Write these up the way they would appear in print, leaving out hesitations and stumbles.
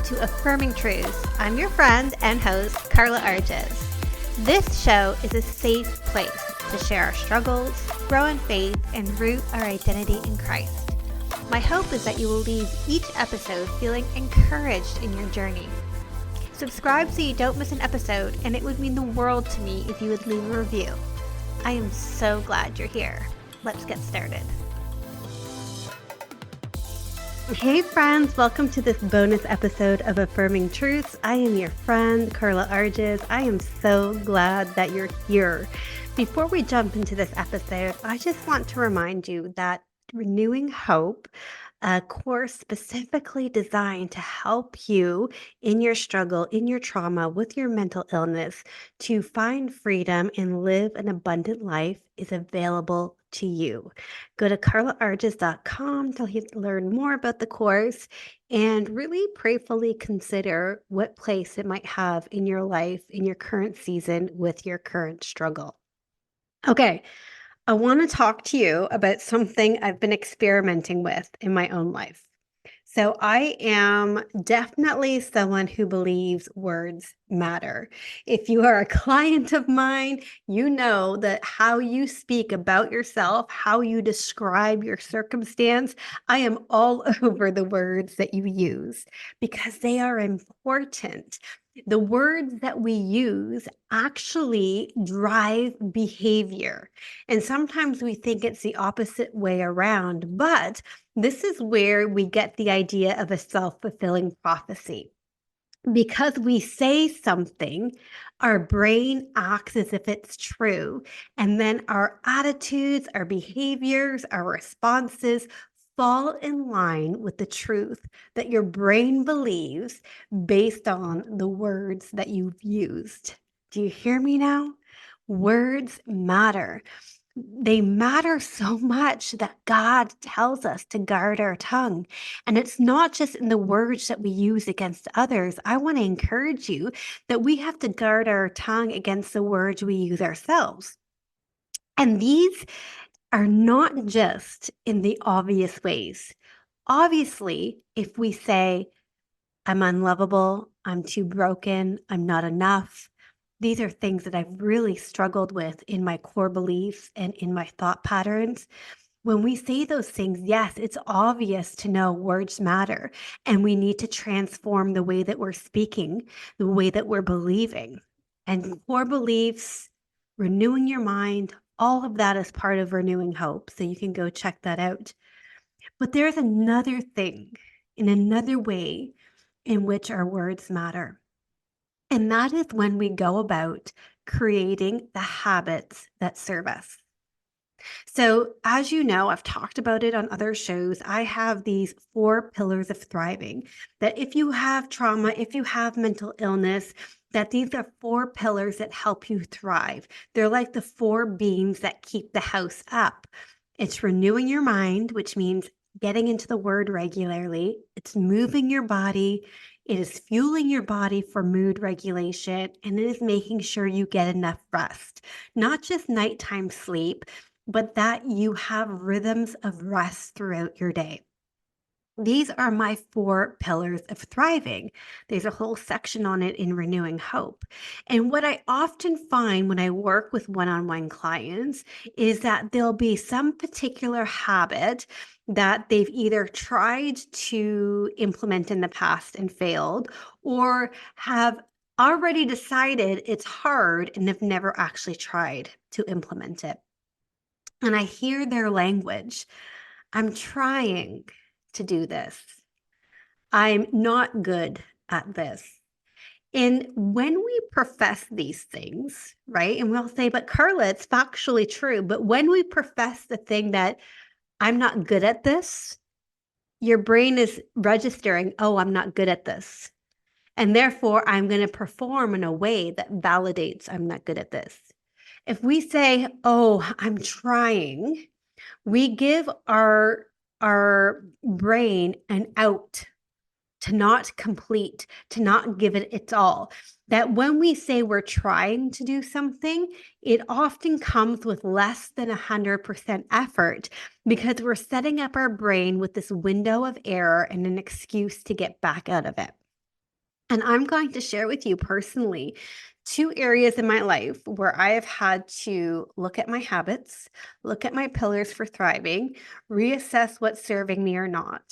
to Affirming Truths. I'm your friend and host, Carla Arges. This show is a safe place to share our struggles, grow in faith, and root our identity in Christ. My hope is that you will leave each episode feeling encouraged in your journey. Subscribe so you don't miss an episode, and it would mean the world to me if you would leave a review. I am so glad you're here. Let's get started. Hey friends, welcome to this bonus episode of Affirming Truths. I am your friend, Carla Arges. I am so glad that you're here. Before we jump into this episode, I just want to remind you that Renewing Hope, a course specifically designed to help you in your struggle, in your trauma, with your mental illness, to find freedom and live an abundant life, is available to you. Go to carlaarges.com to learn more about the course and really prayerfully consider what place it might have in your life, in your current season, with your current struggle. Okay, I want to talk to you about something I've been experimenting with in my own life. So I am definitely someone who believes words matter. If you are a client of mine, you know that how you speak about yourself, how you describe your circumstance, I am all over the words that you use because they are important. The words that we use actually drive behavior. And sometimes we think it's the opposite way around, but this is where we get the idea of a self-fulfilling prophecy. Because we say something, our brain acts as if it's true. And then our attitudes, our behaviors, our responses fall in line with the truth that your brain believes based on the words that you've used. Do you hear me now? Words matter. They matter so much that God tells us to guard our tongue. And it's not just in the words that we use against others. I want to encourage you that we have to guard our tongue against the words we use ourselves. And these are not just in the obvious ways. Obviously, if we say, I'm unlovable, I'm too broken, I'm not enough, these are things that I've really struggled with in my core beliefs and in my thought patterns. When we say those things, yes, it's obvious to know words matter, and we need to transform the way that we're speaking, the way that we're believing. And core beliefs, renewing your mind, all of that is part of Renewing Hope. So you can go check that out. But there's another thing, in another way in which our words matter. And that is when we go about creating the habits that serve us. So, as you know, I've talked about it on other shows. I have these 4 pillars of thriving, that if you have trauma, if you have mental illness, that these are 4 pillars that help you thrive. They're like the 4 beams that keep the house up. It's renewing your mind, which means getting into the word regularly. It's moving your body. It is fueling your body for mood regulation, and it is making sure you get enough rest, not just nighttime sleep, but that you have rhythms of rest throughout your day. These are my 4 pillars of thriving. There's a whole section on it in Renewing Hope. And what I often find when I work with one-on-one clients is that there'll be some particular habit that they've either tried to implement in the past and failed, or have already decided it's hard and have never actually tried to implement it. And I hear their language. I'm trying to do this. I'm not good at this. And when we profess these things, right? And we'll say, but Carla, it's factually true. But when we profess the thing that I'm not good at this, your brain is registering, oh, I'm not good at this. And therefore, I'm going to perform in a way that validates I'm not good at this. If we say, oh, I'm trying, we give our brain an out to not complete, to not give it its all. That when we say we're trying to do something, it often comes with less than 100% effort because we're setting up our brain with this window of error and an excuse to get back out of it. And I'm going to share with you personally 2 areas in my life where I have had to look at my habits, look at my pillars for thriving, reassess what's serving me or not,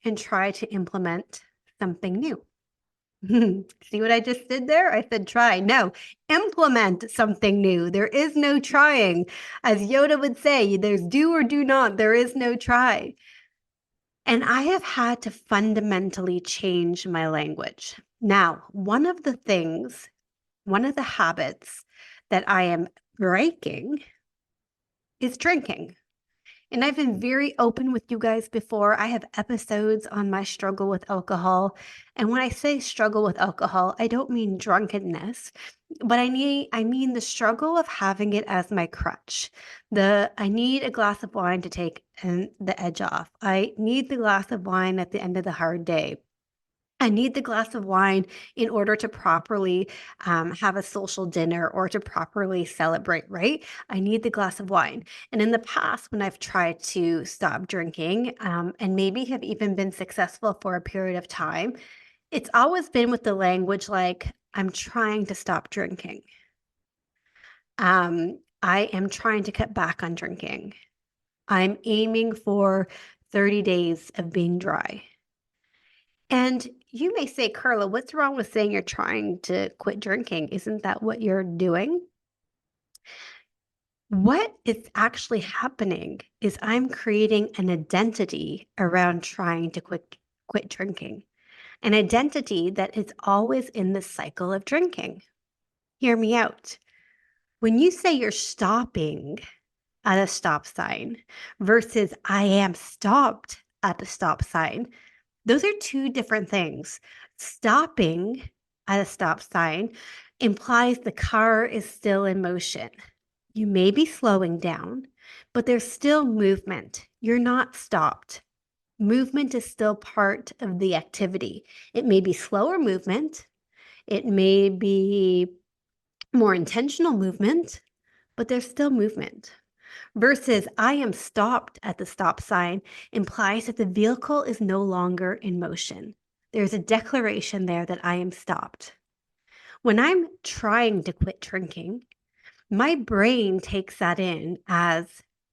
and try to implement something new. See what I just did there? I said try. No, implement something new. There is no trying. As Yoda would say, there's do or do not. There is no try. And I have had to fundamentally change my language. Now, one of the habits that I am breaking is drinking. And I've been very open with you guys before. I have episodes on my struggle with alcohol. And when I say struggle with alcohol, I don't mean drunkenness, but I mean the struggle of having it as my crutch. I need a glass of wine to take the edge off. I need the glass of wine at the end of the hard day. I need the glass of wine in order to properly have a social dinner or to properly celebrate, right? I need the glass of wine. And in the past, when I've tried to stop drinking and maybe have even been successful for a period of time, it's always been with the language like, I'm trying to stop drinking. I am trying to cut back on drinking. I'm aiming for 30 days of being dry. And you may say, Carla, what's wrong with saying you're trying to quit drinking? Isn't that what you're doing? What is actually happening is I'm creating an identity around trying to quit drinking, an identity that is always in the cycle of drinking. Hear me out. When you say you're stopping at a stop sign versus I am stopped at the stop sign, those are 2 different things. Stopping at a stop sign implies the car is still in motion. You may be slowing down, but there's still movement. You're not stopped. Movement is still part of the activity. It may be slower movement, it may be more intentional movement, but there's still movement. Versus I am stopped at the stop sign implies that the vehicle is no longer in motion. There's a declaration there that I am stopped. When I'm trying to quit drinking, my brain takes that in as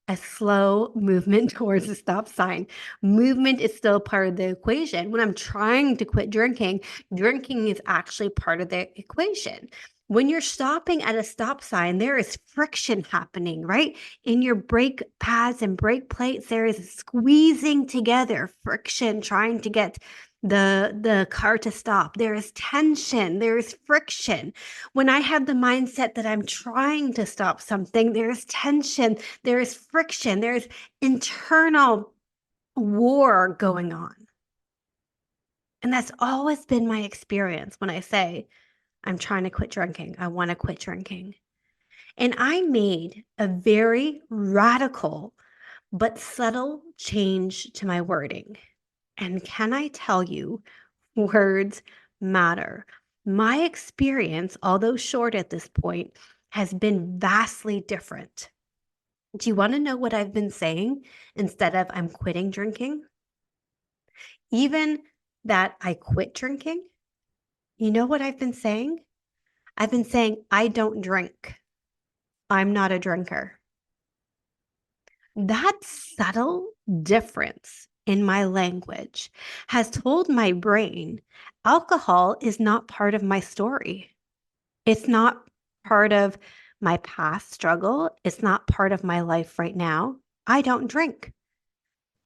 a slow movement towards the stop sign. Movement is still part of the equation. When I'm trying to quit drinking, drinking is actually part of the equation. When you're stopping at a stop sign, there is friction happening, right? In your brake pads and brake plates, there is squeezing together, friction trying to get the car to stop. There is tension, there is friction. When I have the mindset that I'm trying to stop something, there's tension, there is friction, there's internal war going on. And that's always been my experience when I say, I'm trying to quit drinking. I want to quit drinking. And I made a very radical but subtle change to my wording. And can I tell you, words matter. My experience, although short at this point, has been vastly different. Do you want to know what I've been saying instead of I'm quitting drinking? Even that I quit drinking, you know what I've been saying? I've been saying I don't drink. I'm not a drinker. That subtle difference in my language has told my brain alcohol is not part of my story. It's not part of my past struggle. It's not part of my life right now. I don't drink.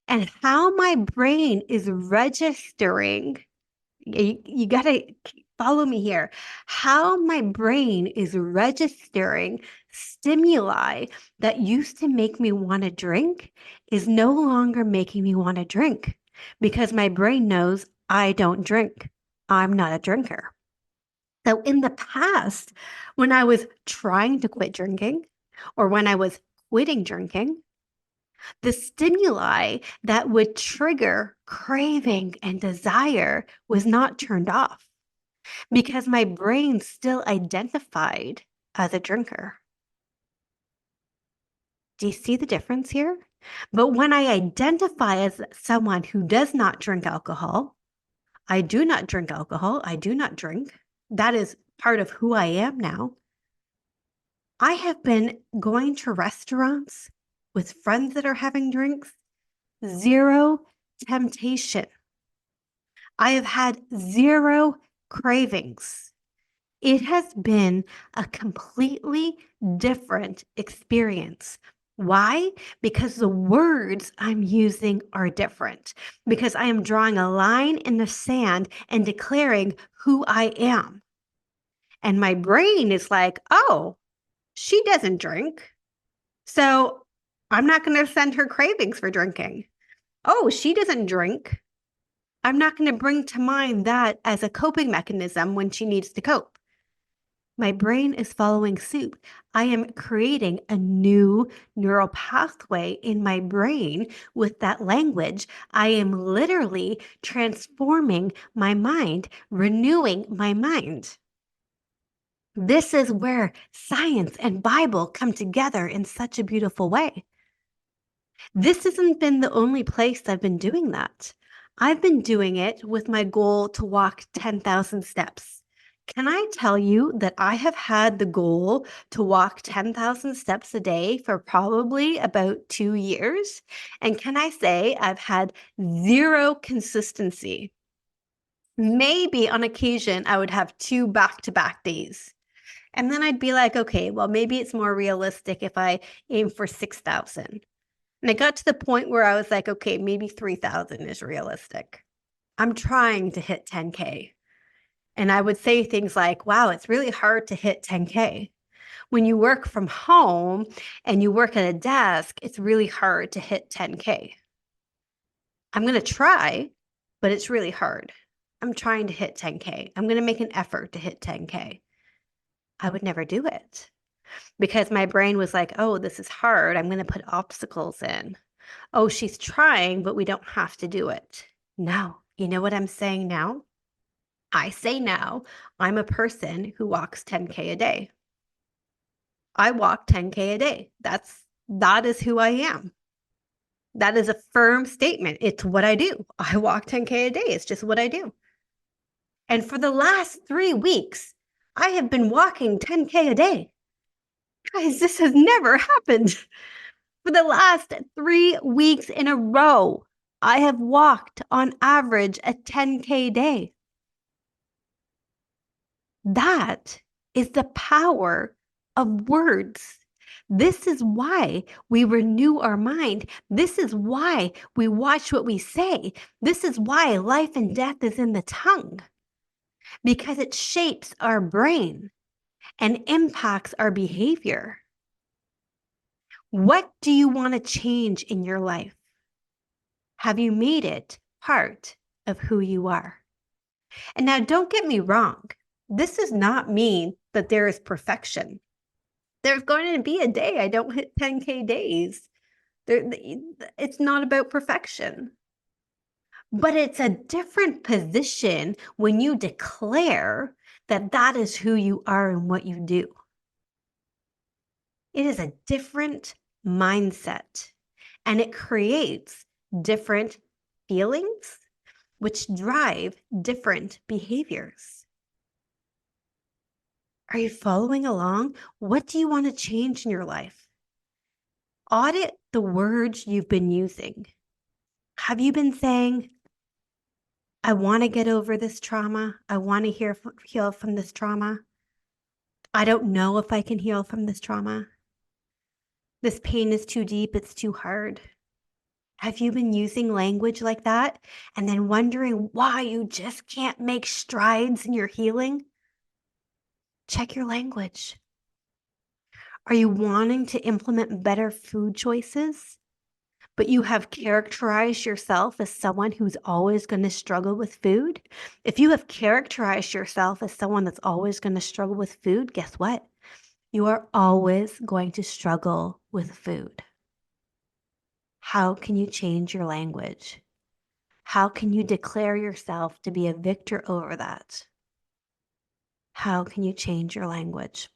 And how my brain is registering, you got to follow me here. How my brain is registering stimuli that used to make me want to drink is no longer making me want to drink because my brain knows I don't drink. I'm not a drinker. So in the past, when I was trying to quit drinking or when I was quitting drinking, the stimuli that would trigger craving and desire was not turned off because my brain still identified as a drinker. Do you see the difference here? But when I identify as someone who does not drink alcohol, I do not drink alcohol. I do not drink. That is part of who I am now. I have been going to restaurants with friends that are having drinks, zero temptation. I have had zero cravings. It has been a completely different experience. Why? Because the words I'm using are different. Because I am drawing a line in the sand and declaring who I am. And my brain is like, oh, she doesn't drink. So I'm not going to send her cravings for drinking. Oh, she doesn't drink. I'm not going to bring to mind that as a coping mechanism when she needs to cope. My brain is following suit. I am creating a new neural pathway in my brain with that language. I am literally transforming my mind, renewing my mind. This is where science and Bible come together in such a beautiful way. This hasn't been the only place I've been doing that. I've been doing it with my goal to walk 10,000 steps. Can I tell you that I have had the goal to walk 10,000 steps a day for probably about 2 years? And can I say I've had zero consistency? Maybe on occasion I would have 2 back-to-back days. And then I'd be like, okay, well, maybe it's more realistic if I aim for 6,000. And I got to the point where I was like, okay, maybe 3,000 is realistic. I'm trying to hit 10K. And I would say things like, wow, it's really hard to hit 10K. When you work from home and you work at a desk, it's really hard to hit 10K. I'm going to try, but it's really hard. I'm trying to hit 10K. I'm going to make an effort to hit 10K. I would never do it because my brain was like, oh, this is hard. I'm going to put obstacles in. Oh, she's trying, but we don't have to do it. No. You know what I'm saying now? I say now, I'm a person who walks 10K a day. I walk 10K a day. That is who I am. That is a firm statement. It's what I do. I walk 10K a day. It's just what I do. And for the last 3 weeks, I have been walking 10K a day. Guys, this has never happened. For the last 3 weeks in a row, I have walked on average a 10K day. That is the power of words. This is why we renew our mind. This is why we watch what we say. This is why life and death is in the tongue, because it shapes our brain and impacts our behavior. What do you want to change in your life? Have you made it part of who you are? And now, don't get me wrong. This does not mean that there is perfection. There's going to be a day I don't hit 10K days. It's not about perfection. But it's a different position when you declare that that is who you are and what you do. It is a different mindset, and it creates different feelings, which drive different behaviors. Are you following along? What do you want to change in your life? Audit the words you've been using. Have you been saying, I want to get over this trauma. I want to heal from this trauma. I don't know if I can heal from this trauma. This pain is too deep. It's too hard. Have you been using language like that and then wondering why you just can't make strides in your healing? Check your language. Are you wanting to implement better food choices, but you have characterized yourself as someone who's always going to struggle with food? If you have characterized yourself as someone that's always going to struggle with food, guess what? You are always going to struggle with food. How can you change your language? How can you declare yourself to be a victor over that? How can you change your language?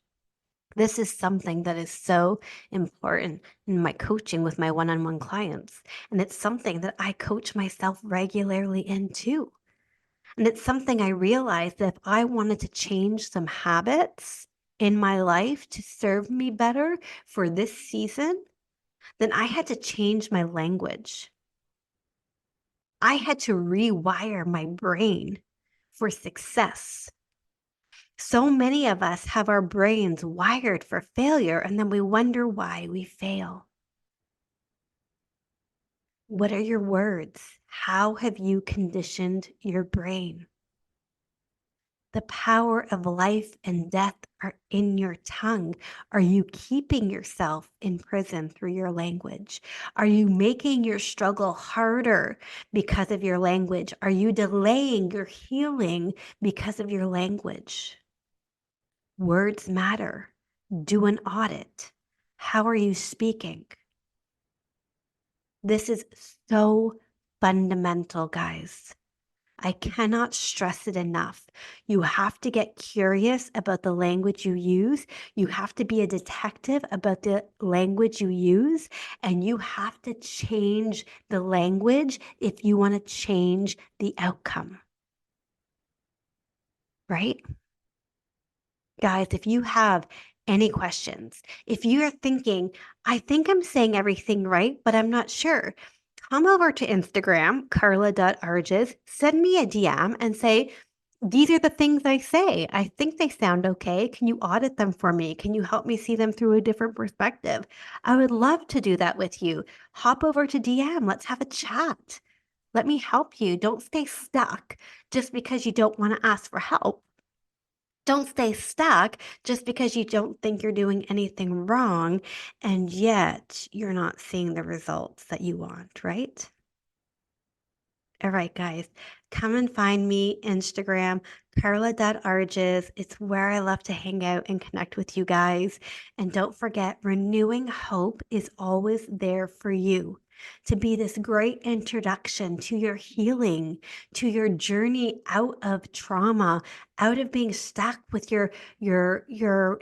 This is something that is so important in my coaching with my one-on-one clients. And it's something that I coach myself regularly in too. And it's something I realized that if I wanted to change some habits in my life to serve me better for this season, then I had to change my language. I had to rewire my brain for success. So many of us have our brains wired for failure, and then we wonder why we fail. What are your words? How have you conditioned your brain? The power of life and death are in your tongue. Are you keeping yourself in prison through your language? Are you making your struggle harder because of your language? Are you delaying your healing because of your language? Words matter. Do an audit. How are you speaking? This is so fundamental, guys. I cannot stress it enough. You have to get curious about the language you use. You have to be a detective about the language you use. And you have to change the language if you want to change the outcome. Right? Guys, if you have any questions, if you're thinking, I think I'm saying everything right, but I'm not sure, come over to Instagram, carla.arges, send me a DM and say, these are the things I say. I think they sound okay. Can you audit them for me? Can you help me see them through a different perspective? I would love to do that with you. Hop over to DM. Let's have a chat. Let me help you. Don't stay stuck just because you don't want to ask for help. Don't stay stuck just because you don't think you're doing anything wrong and yet you're not seeing the results that you want, right? All right, guys, come and find me Instagram, carla.arges. It's where I love to hang out and connect with you guys. And don't forget, renewing hope is always there for you to be this great introduction to your healing, to your journey out of trauma, out of being stuck with your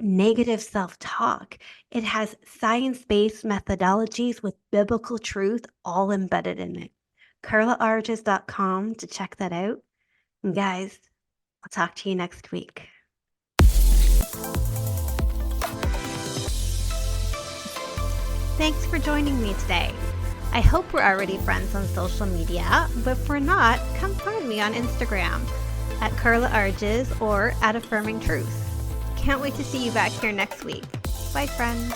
negative self-talk. It has science-based methodologies with biblical truth all embedded in it. carlaarges.com to check that out. And guys, I'll talk to you next week. Thanks for joining me today. I hope we're already friends on social media, but if we're not, come find me on Instagram at Carla Arges or at Affirming Truth. Can't wait to see you back here next week. Bye, friends.